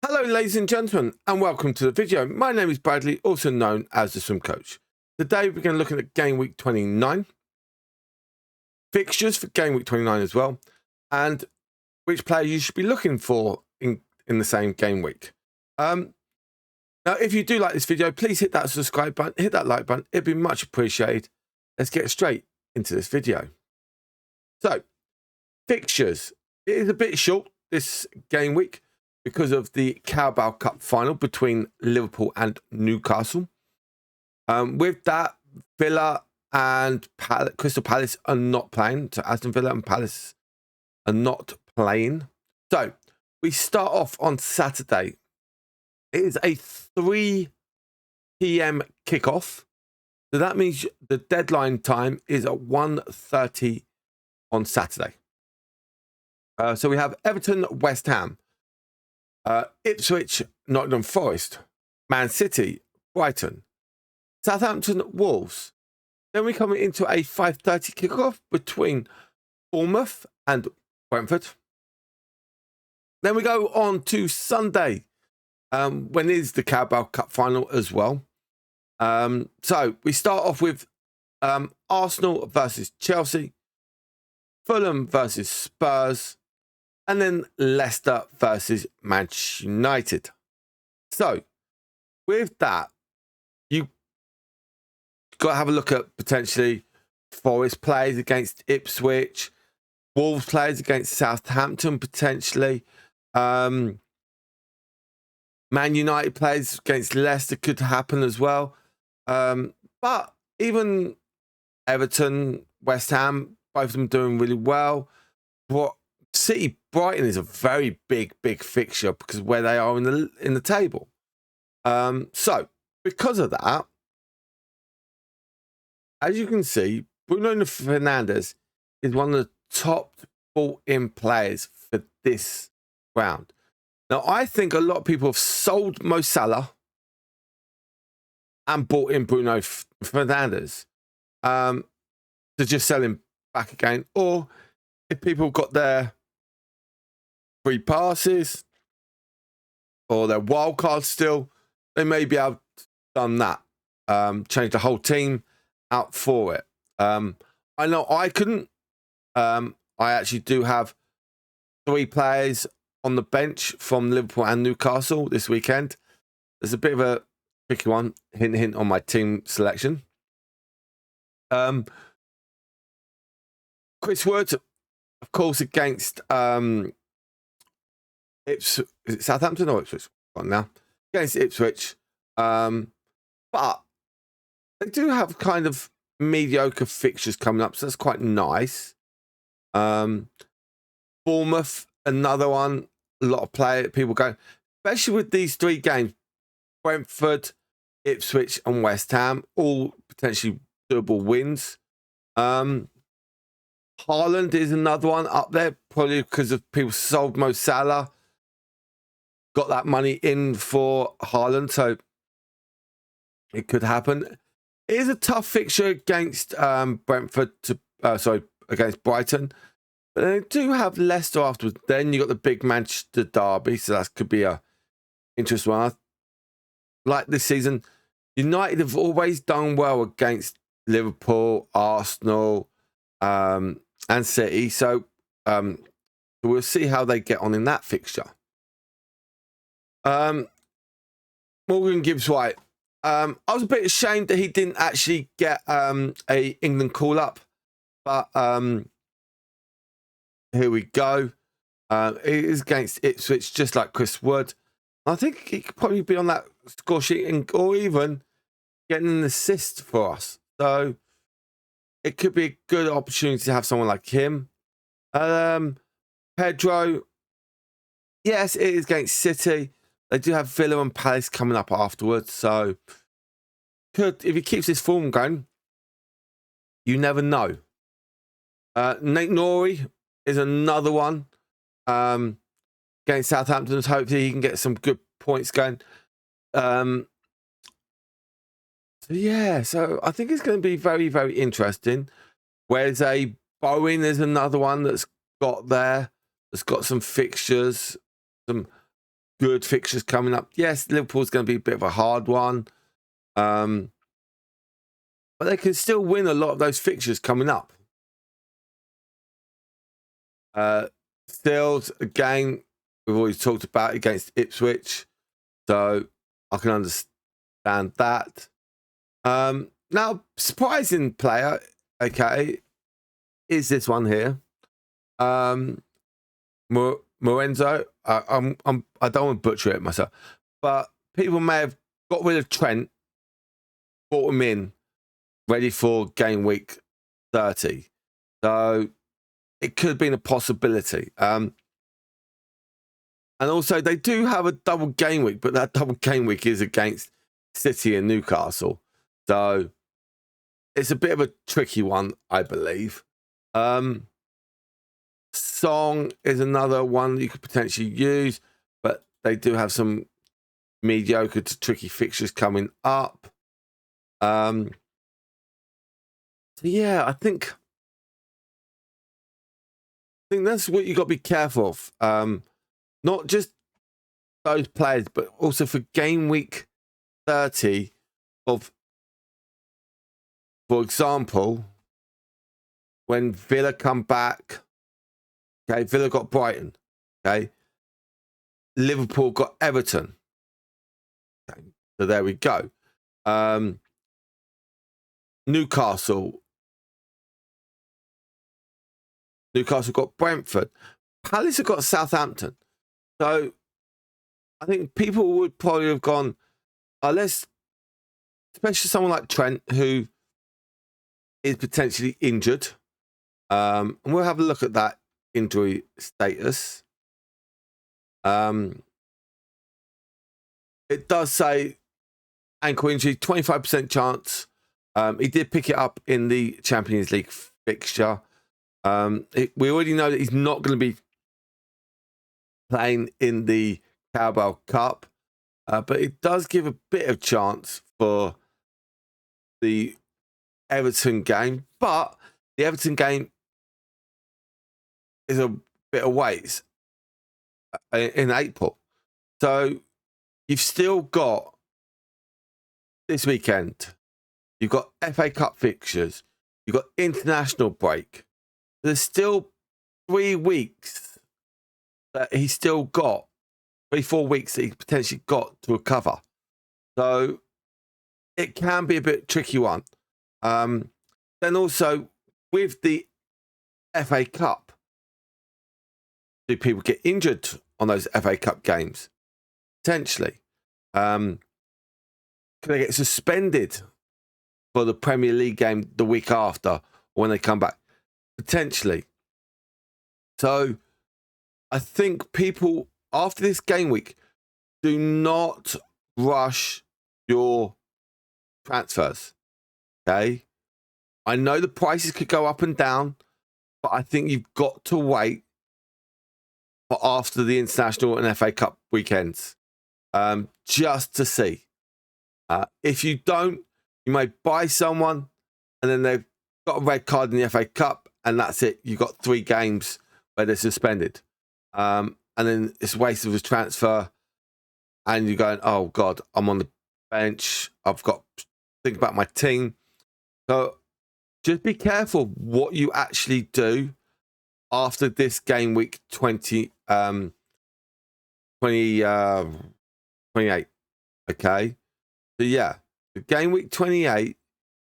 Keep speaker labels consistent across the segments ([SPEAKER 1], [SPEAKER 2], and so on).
[SPEAKER 1] Hello ladies and gentlemen, and welcome to the video. My name is Bradley, also known as the Swim Coach. Today we're going to look at Game Week 29, fixtures for Game Week 29 as well, and which player you should be looking for in the same game week. Now if you do like this video, please hit that subscribe button, hit that like button, it'd be much appreciated. Let's get straight into this video. So, fixtures. It is a bit short this game week because of the Carabao Cup final between Liverpool and Newcastle. With that, Villa and Crystal Palace are not playing. So Aston Villa and Palace are not playing. So we start off on Saturday. It is a 3 p.m. kickoff. So that means the deadline time is at 1:30 on Saturday. So we have Everton, West Ham, Ipswich, Nottingham Forest, Man City, Brighton, Southampton, Wolves. Then we come into a 5:30 kickoff between Bournemouth and Brentford. Then we go on to Sunday, when is the Carabao Cup final as well. So we start off with Arsenal versus Chelsea, Fulham versus Spurs, and then Leicester versus Manchester United. So, with that, you've got to have a look at potentially Forest players against Ipswich, Wolves players against Southampton potentially, Man United players against Leicester could happen as well. But even Everton, West Ham, both of them doing really well. City Brighton is a very big fixture because of where they are in the table. So because of that, as you can see, Bruno Fernandes is one of the top bought-in players for this round. Now, I think a lot of people have sold Mo Salah and bought in Bruno Fernandes to just sell him back again, or if people got their free passes or their wild card still, they may be able to done that. Change the whole team out for it. I know I couldn't. I actually do have 3 players on the bench from Liverpool and Newcastle this weekend. There's a bit of a tricky one, hint on my team selection. Chris Wood, of course, against is it Southampton or Ipswich? Now against Ipswich, but they do have kind of mediocre fixtures coming up, so that's quite nice. Bournemouth, another one. A lot of people going, especially with these 3 games: Brentford, Ipswich, and West Ham, all potentially doable wins. Haaland is another one up there, probably because of people sold Mo Salah, got that money in for Haaland, so it could happen. It is a tough fixture against Brentford, against Brighton, but they do have Leicester afterwards. Then you got the big Manchester derby, so that could be a interesting one. Like this season, United have always done well against Liverpool, Arsenal, and City, so we'll see how they get on in that fixture. Morgan Gibbs-White. I was a bit ashamed that he didn't actually get a England call-up, but here we go. It is against Ipswich, just like Chris Wood. I think he could probably be on that score sheet or even getting an assist for us. So it could be a good opportunity to have someone like him. Pedro, yes, it is against City. They do have Villa and Palace coming up afterwards. So if he keeps this form going, you never know. Nate Norrie is another one against Southampton. Hopefully he can get some good points going. So I think it's going to be very, very interesting. Whereas Bowen is another one that's got some fixtures, some good fixtures coming up. Yes, Liverpool's going to be a bit of a hard one. But they can still win a lot of those fixtures coming up. Still, again, we've always talked about against Ipswich. So I can understand that. Now, surprising player, okay, is this one here. Morenzo. I don't want to butcher it myself, but people may have got rid of Trent, brought him in, ready for game week 30. So it could have been a possibility. And also, they do have a double game week, but that double game week is against City and Newcastle. So it's a bit of a tricky one, I believe. Song is another one you could potentially use, but they do have some mediocre to tricky fixtures coming up. So yeah, I think that's what you got to be careful of. Not just those players, but also for game week 30 of, for example, when Villa come back. Okay, Villa got Brighton. Okay, Liverpool got Everton. Okay, so there we go. Newcastle got Brentford. Palace have got Southampton. So I think people would probably have gone, unless, especially someone like Trent, who is potentially injured. And we'll have a look at that injury status. It does say ankle injury, 25% chance. He did pick it up in the Champions League fixture. We already know that he's not going to be playing in the Carabao Cup, but it does give a bit of chance for the Everton game. But the Everton game is a bit of ways in April. So you've still got this weekend. You've got FA Cup fixtures. You've got international break. There's still 3 weeks that he's still got, 3-4 weeks that he potentially got to recover. So it can be a bit tricky one. Then also with the FA Cup, do people get injured on those FA Cup games? Potentially. Can they get suspended for the Premier League game the week after or when they come back? Potentially. So I think people, after this game week, do not rush your transfers. Okay? I know the prices could go up and down, but I think you've got to wait for after the international and FA Cup weekends, just to see. If you don't, you may buy someone and then they've got a red card in the FA Cup and that's it. You've got 3 games where they're suspended. And then it's a waste of a transfer and you're going, oh God, I'm on the bench. I've got to think about my team. So just be careful what you actually do after this game week 28. Okay. So yeah, the game week 28,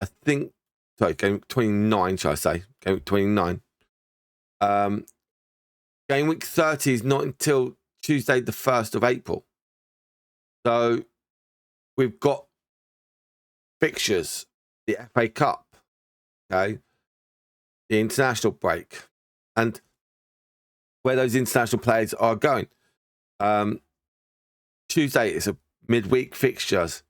[SPEAKER 1] I think, sorry, game week 29, shall I say? Game week 29. Game week 30 is not until Tuesday, the 1st of April. So we've got fixtures, the FA Cup, okay, the international break, and where those international players are going. Tuesday is a midweek fixtures.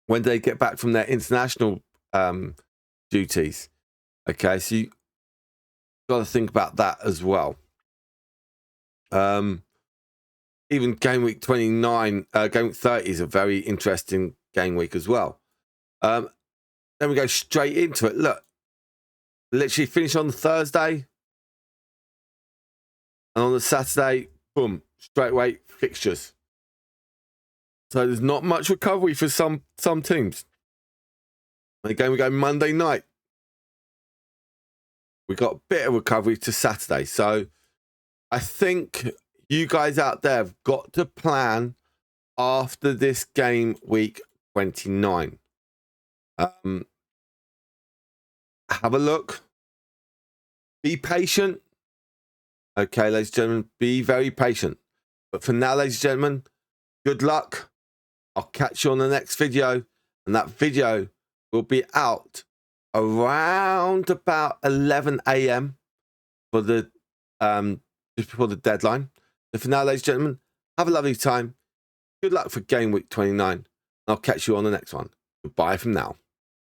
[SPEAKER 1] When do they get back from their international duties? Okay, so you got to think about that as well. Even game week 29, game week 30 is a very interesting game week as well. Then we go straight into it. Look, literally finish on the Thursday. And on the Saturday, boom, straight away fixtures. So there's not much recovery for some teams. Again, we go Monday night. We got a bit of recovery to Saturday. So I think you guys out there have got to plan after this game week 29. Have a look. Be patient. Okay, ladies and gentlemen, be very patient. But for now, ladies and gentlemen, good luck. I'll catch you on the next video. And that video will be out around about 11 a.m. for the just before the deadline. So for now, ladies and gentlemen, have a lovely time. Good luck for game week 29. And I'll catch you on the next one. Goodbye from now.